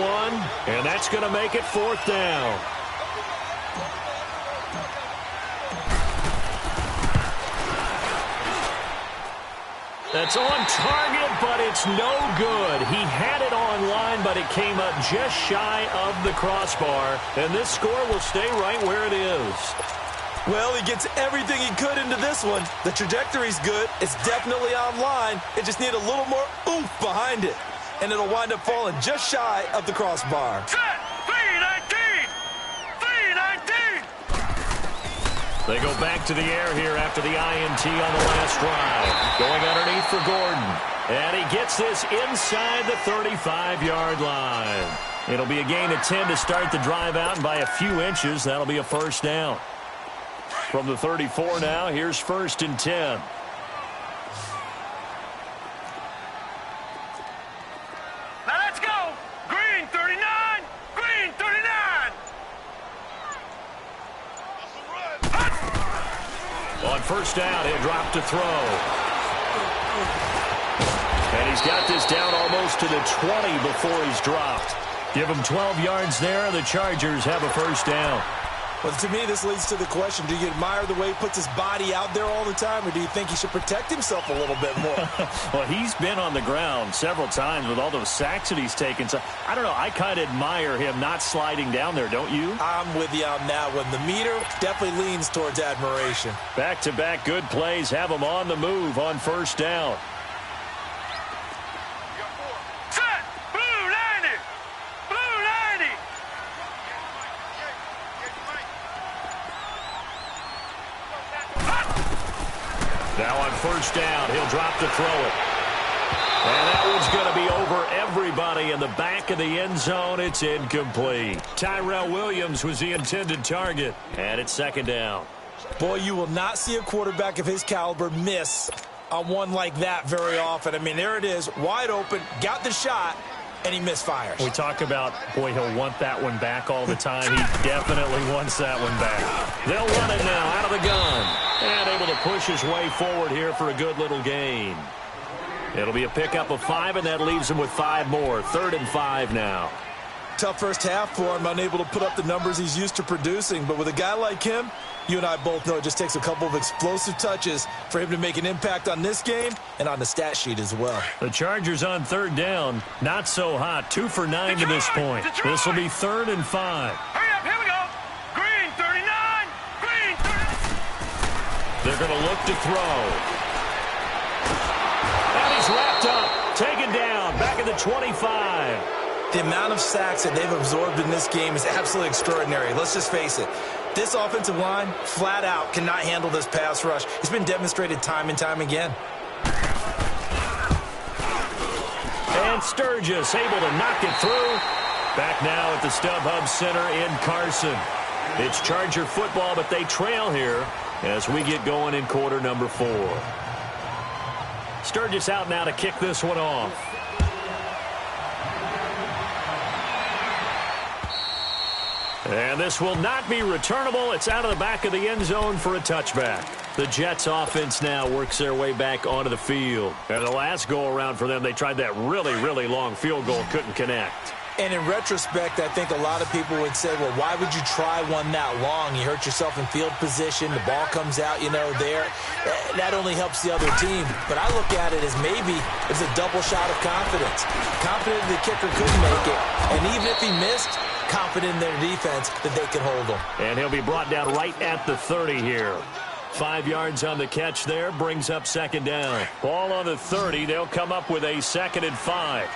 and that's going to make it 4th down. That's on target, but it's no good. He had it on line, but it came up just shy of the crossbar. And this score will stay right where it is. Well, he gets everything he could into this one. The trajectory's good. It's definitely on line. It just needs a little more oomph behind it. And it'll wind up falling just shy of the crossbar. Set! 319! 319! They go back to the air here after the INT on the last drive. Going underneath for Gordon. And he gets this inside the 35-yard line. It'll be a gain of 10 to start the drive out, and by a few inches, that'll be a 1st down. From the 34 now, here's 1st and 10. Now let's go! Green 39! Green 39! On 1st down, he'll drop to throw. And he's got this down almost to the 20 before he's dropped. Give him 12 yards there, and the Chargers have a 1st down. Well, to me, this leads to the question, do you admire the way he puts his body out there all the time, or do you think he should protect himself a little bit more? Well, he's been on the ground several times with all those sacks that he's taken. So, I don't know, I kind of admire him not sliding down there, don't you? I'm with you on that one. The meter definitely leans towards admiration. Back-to-back good plays have him on the move on 1st down. Set! Blue 90! Blue 90! Now on 1st down, he'll drop to throw it. And that one's going to be over everybody in the back of the end zone. It's incomplete. Tyrell Williams was the intended target, and it's 2nd down. Boy, you will not see a quarterback of his caliber miss on one like that very often. I mean, there it is, wide open, got the shot, and he misfires. We talk about, boy, he'll want that one back all the time. He definitely wants that one back. They'll run it now out of the gun. And able to push his way forward here for a good little gain. It'll be a pickup of 5, and that leaves him with 5 more. 3rd and 5 now. Tough first half for him, unable to put up the numbers he's used to producing. But with a guy like him, you and I both know it just takes a couple of explosive touches for him to make an impact on this game and on the stat sheet as well. The Chargers on 3rd down. Not so hot. 2 for 9 to this point. This will be 3rd and 5. Hurry up, here we go! Green 39! Green 39! They're going to look to throw. And he's wrapped up. Taken down. Back at the 25. The amount of sacks that they've absorbed in this game is absolutely extraordinary. Let's just face it. This offensive line, flat out, cannot handle this pass rush. It's been demonstrated time and time again. And Sturgis able to knock it through. Back now at the StubHub Center in Carson. It's Charger football, but they trail here as we get going in quarter number 4. Sturgis out now to kick this one off. And this will not be returnable. It's out of the back of the end zone for a touchback. The Jets offense now works their way back onto the field. And the last go-around for them, they tried that really, really long field goal, couldn't connect. And in retrospect, I think a lot of people would say, well, why would you try one that long? You hurt yourself in field position. The ball comes out, there. That only helps the other team. But I look at it as maybe it's a double shot of confidence. Confident the kicker couldn't make it. And even if he missed, confident in their defense that they could hold him. And he'll be brought down right at the 30 here. 5 yards on the catch there, brings up second down. Ball on the 30. They'll come up with a 2nd and 5.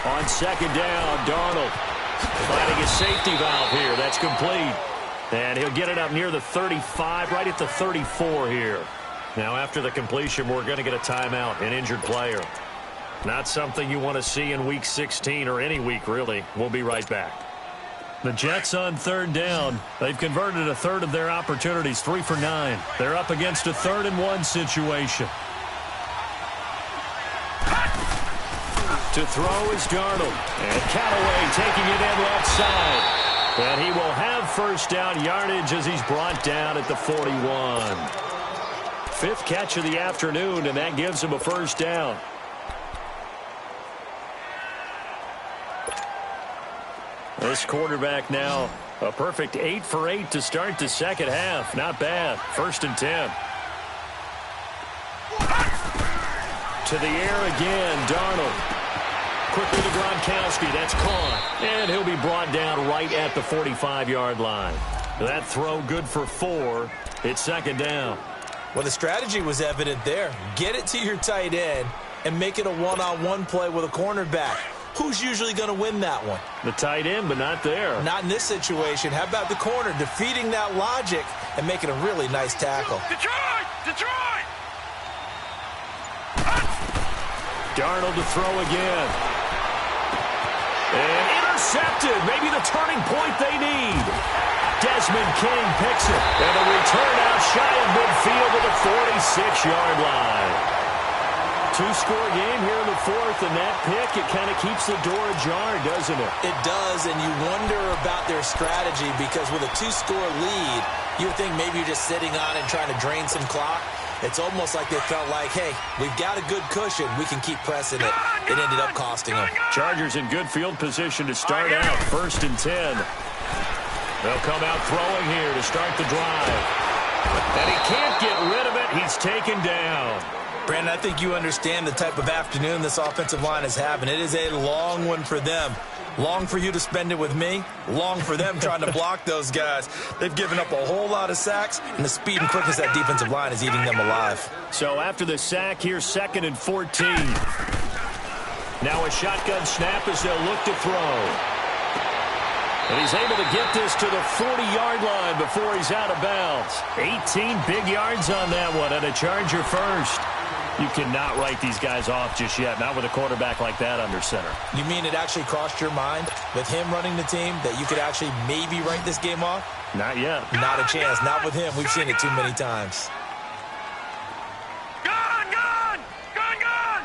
On second down, Darnold finding a safety valve here. That's complete. And he'll get it up near the 35, right at the 34 here. Now, after the completion, we're going to get a timeout, an injured player. Not something you want to see in Week 16 or any week, really. We'll be right back. The Jets on third down. They've converted a third of their opportunities, 3 for 9. They're up against a 3rd and 1 situation. To throw is Darnold. And Callaway taking it in left side. And he will have first down yardage as he's brought down at the 41. 5th catch of the afternoon, and that gives him a first down. This quarterback now, a perfect 8 for 8 to start the second half. Not bad. 1st and 10. To the air again, Darnold. Quickly to Gronkowski. That's caught. And he'll be brought down right at the 45-yard line. That throw good for 4. It's second down. Well, the strategy was evident there. Get it to your tight end and make it a one-on-one play with a cornerback. Who's usually going to win that one? The tight end, but not there. Not in this situation. How about the corner defeating that logic and making a really nice tackle? Detroit! Detroit! Darnold to throw again. And intercepted. Maybe the turning point they need. Desmond King picks it. And a return out shy of midfield to the 46-yard line. 2-score game here in the 4th, and that pick, it kind of keeps the door ajar, doesn't it? It does, and you wonder about their strategy because with a 2-score lead, you would think maybe you're just sitting on it and trying to drain some clock. It's almost like they felt like, hey, we've got a good cushion. We can keep pressing it. It ended up costing them. Chargers in good field position to start out. 1st and 10. They'll come out throwing here to start the drive. And he can't get rid of it. He's taken down. Brandon, I think you understand the type of afternoon this offensive line is having. It is a long one for them. Long for you to spend it with me. Long for them trying to block those guys. They've given up a whole lot of sacks, and the speed and quickness of that defensive line is eating them alive. So after the sack, here's 2nd and 14. Now a shotgun snap as they'll look to throw. And he's able to get this to the 40-yard line before he's out of bounds. 18 big yards on that one, and a Charger first. You cannot write these guys off just yet, not with a quarterback like that under center. You mean it actually crossed your mind with him running the team that you could actually maybe write this game off? Not yet. Not a chance. Not with him. We've seen it too many times. Gone! Gone! Gone! Gone!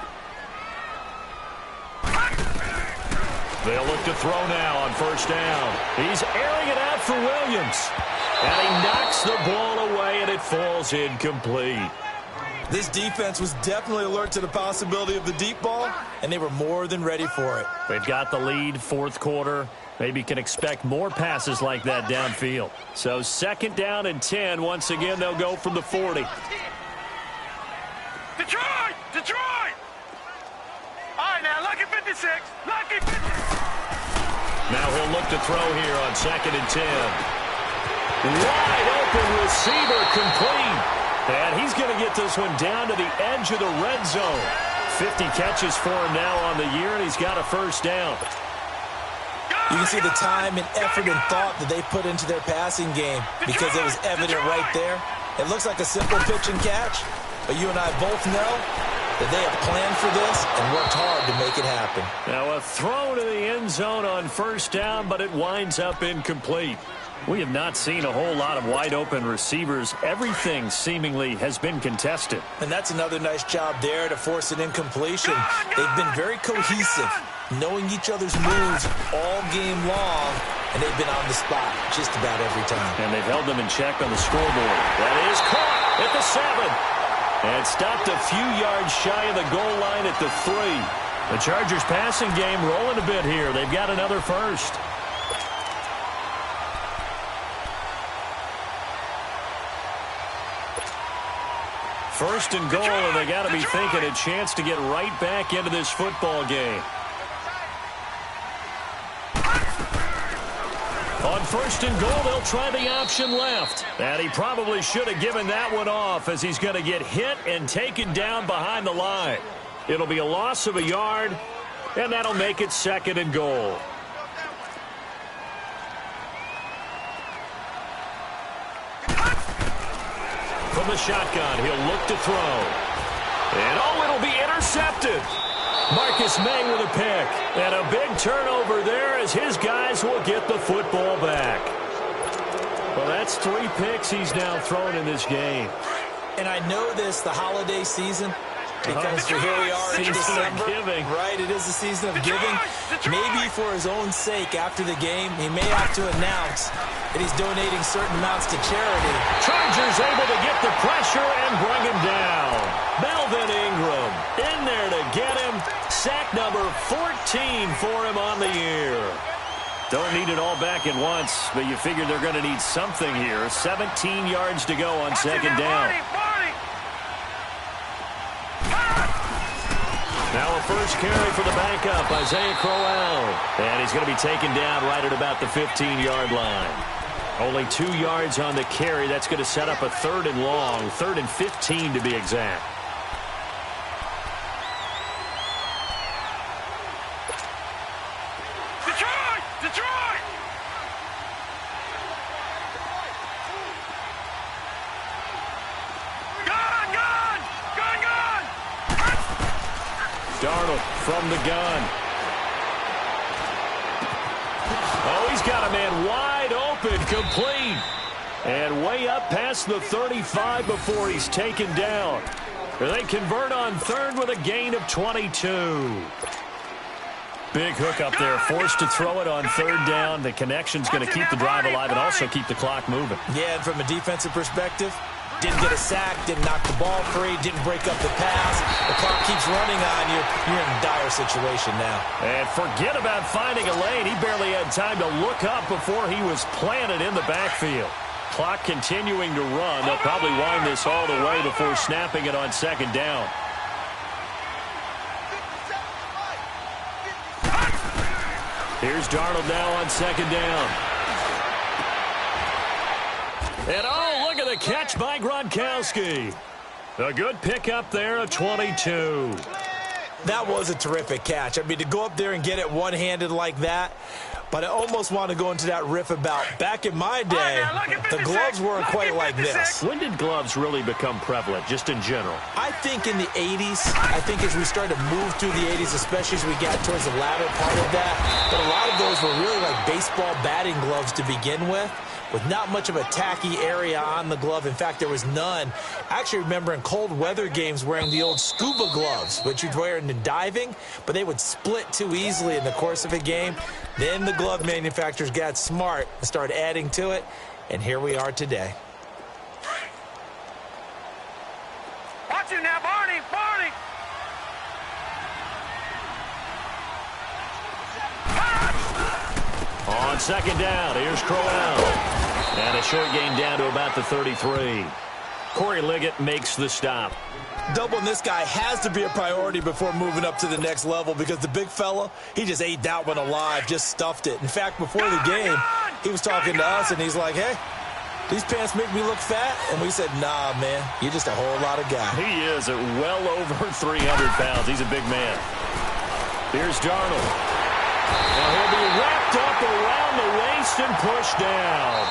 They'll look to throw now on first down. He's airing it out for Williams. And he knocks the ball away, and it falls incomplete. This defense was definitely alert to the possibility of the deep ball, and they were more than ready for it. They've got the lead, 4th quarter. Maybe can expect more passes like that downfield. So 2nd down and 10. Once again, they'll go from the 40. Detroit! Detroit! All right, now, lucky 56. Lucky 56. Now he'll look to throw here on 2nd and 10. Wide open receiver complete. And he's going to get this one down to the edge of the red zone. 50 catches for him now on the year, and he's got a first down. Go! You can see the time and effort and thought that they put into their passing game because it was evident right there. It looks like a simple pitch and catch, but you and I both know that they have planned for this and worked hard to make it happen. Now a throw to the end zone on first down, but it winds up incomplete. We have not seen a whole lot of wide-open receivers. Everything seemingly has been contested. And that's another nice job there to force an incompletion. They've been very cohesive, knowing each other's moves all game long, and they've been on the spot just about every time. And they've held them in check on the scoreboard. That is caught at the 7. And stopped a few yards shy of the goal line at the 3. The Chargers passing game rolling a bit here. They've got another first. First and goal, and they got to be thinking a chance to get right back into this football game. On first and goal, they'll try the option left. And he probably should have given that one off as he's going to get hit and taken down behind the line. It'll be a loss of a yard, and that'll make it second and goal. From the shotgun, he'll look to throw. And it'll be intercepted. Marcus May with a pick. And a big turnover there as his guys will get the football back. Well, that's 3 picks he's now thrown in this game. And I know this, the holiday season, because here we are in December. Right, it is the season of giving. Maybe for his own sake after the game, he may have to announce that he's donating certain amounts to charity. Chargers able to get the pressure and bring him down. Melvin Ingram in there to get him. Sack number 14 for him on the year. Don't need it all back at once, but you figure they're going to need something here. 17 yards to go on second down. Now a first carry for the backup, Isaiah Crowell. And he's going to be taken down right at about the 15-yard line. Only 2 yards on the carry. That's going to set up a 3rd and long, 3rd and 15 to be exact. Detroit! Detroit! Gun! Darnold from the gun. Oh, he's got a man wide open, complete. And way up past the 35 before he's taken down. They convert on 3rd with a gain of 22. Big hook up there, forced to throw it on 3rd down. The connection's going to keep the drive alive and also keep the clock moving. Yeah, and from a defensive perspective, didn't get a sack, didn't knock the ball free, didn't break up the pass. The clock keeps running on you. You're in a dire situation now. And forget about finding a lane. He barely had time to look up before he was planted in the backfield. Clock continuing to run. They'll probably wind this all the way before snapping it on second down. Here's Darnold now on second down. And oh, look at the catch by Gronkowski. A good pickup there, a 22. That was a terrific catch. I mean, to go up there and get it one-handed like that, but I almost want to go into that riff about back in my day, the gloves weren't quite like this. When did gloves really become prevalent, just in general? I think in the 80s. I think as we started to move through the 80s, especially as we got towards the latter part of that. But a lot of those were really like baseball batting gloves to begin with not much of a tacky area on the glove. In fact, there was none. I actually remember in cold weather games wearing the old scuba gloves, which you'd wear in the diving, but they would split too easily in the course of a game. Then the glove manufacturers got smart and started adding to it, and here we are today. Watch it now, Barney! Barney! On second down, here's Crowell. And a short gain down to about the 33. Corey Liggett makes the stop. Doubling this guy has to be a priority before moving up to the next level because the big fella, he just ate that one alive, just stuffed it. In fact, before the game, he was talking to us, and he's like, hey, these pants make me look fat? And we said, nah, man, you're just a whole lot of guy. He is at well over 300 pounds. He's a big man. Here's Darnold. Now he'll be wrapped up First and push down.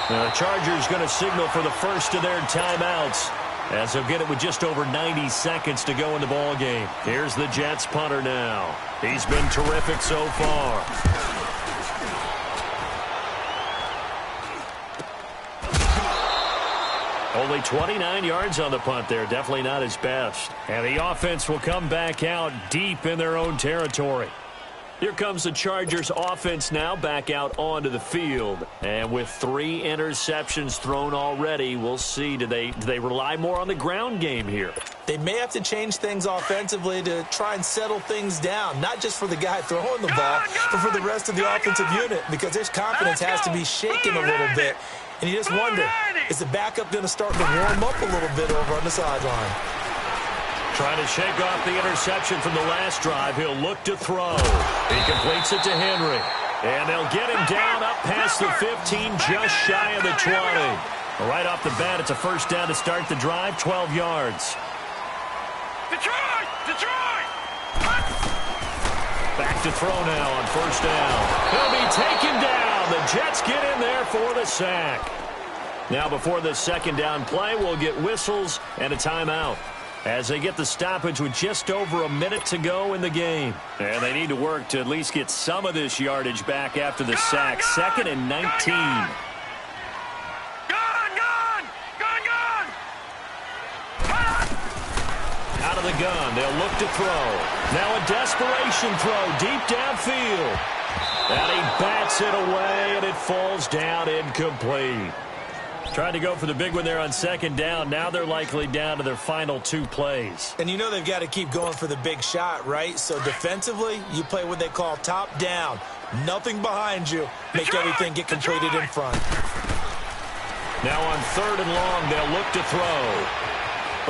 Now the Chargers going to signal for the first of their timeouts, as they'll get it with just over 90 seconds to go in the ball game. Here's the Jets punter now. He's been terrific so far. Only 29 yards on the punt there. Definitely not his best. And the offense will come back out deep in their own territory. Here comes the Chargers offense now back out onto the field. And with 3 interceptions thrown already, we'll see. Do they rely more on the ground game here? They may have to change things offensively to try and settle things down, not just for the guy throwing the ball, but for the rest of the offensive unit, because his confidence has to be shaken a little bit. And you just wonder, is the backup going to start to warm up a little bit over on the sideline? Trying to shake off the interception from the last drive. He'll look to throw. He completes it to Henry. And they'll get him down up past the 15, just shy of the 20. Right off the bat, it's a first down to start the drive, 12 yards. Detroit! Detroit! Back to throw now on first down. He'll be taken down. The Jets get in there for the sack. Now before this second down play, we'll get whistles and a timeout, as they get the stoppage with just over a minute to go in the game. And they need to work to at least get some of this yardage back after the sack. 2nd and 19. Gone! Out of the gun, they'll look to throw. Now a desperation throw deep downfield. And he bats it away, and it falls down incomplete. Tried to go for the big one there on second down. Now they're likely down to their final 2 plays. And you know they've got to keep going for the big shot, right? So defensively, you play what they call top down. Nothing behind you. Make everything get completed in front. Now on 3rd and long, they'll look to throw.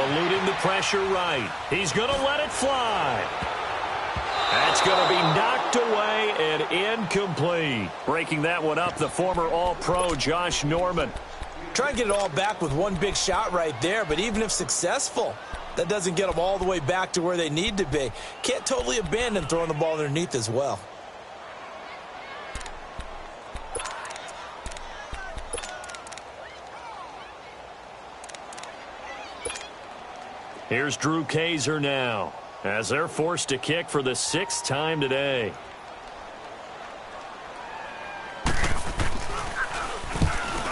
Eluding the pressure right. He's going to let it fly. That's going to be knocked away and incomplete. Breaking that one up, the former All-Pro Josh Norman. Try and get it all back with one big shot right there, but even if successful, that doesn't get them all the way back to where they need to be. Can't totally abandon throwing the ball underneath as well. Here's Drew Kaiser now, as they're forced to kick for the 6th time today.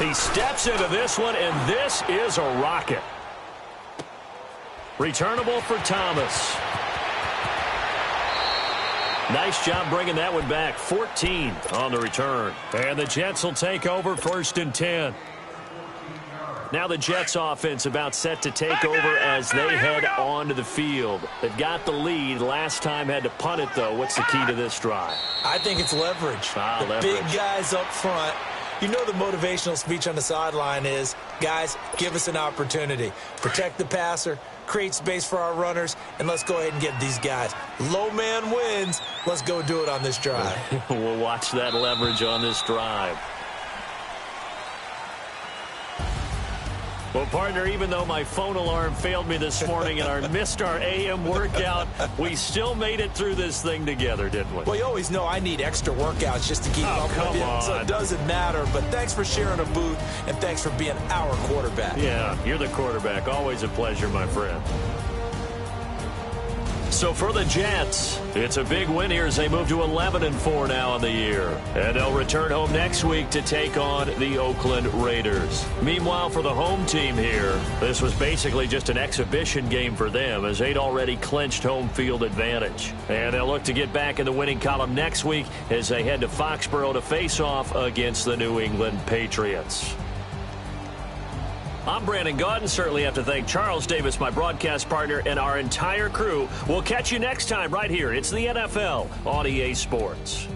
He steps into this one, and this is a rocket. Returnable for Thomas. Nice job bringing that one back. 14 on the return. And the Jets will take over 1st and 10. Now the Jets offense about set to take over as they head onto the field. They've got the lead. Last time had to punt it, though. What's the key to this drive? I think it's leverage. Leverage. Big guys up front. You know the motivational speech on the sideline is, guys, give us an opportunity. Protect the passer, create space for our runners, and let's go ahead and get these guys. Low man wins. Let's go do it on this drive. We'll watch that leverage on this drive. Well, partner, even though my phone alarm failed me this morning and I missed our AM workout, we still made it through this thing together, didn't we? Well, you always know I need extra workouts just to keep up with you, so it doesn't matter. But thanks for sharing a booth, and thanks for being our quarterback. Yeah, you're the quarterback. Always a pleasure, my friend. So for the Jets, it's a big win here as they move to 11-4 now on the year. And they'll return home next week to take on the Oakland Raiders. Meanwhile, for the home team here, this was basically just an exhibition game for them as they'd already clinched home field advantage. And they'll look to get back in the winning column next week as they head to Foxborough to face off against the New England Patriots. I'm Brandon Gaudin. Certainly have to thank Charles Davis, my broadcast partner, and our entire crew. We'll catch you next time right here. It's the NFL on EA Sports.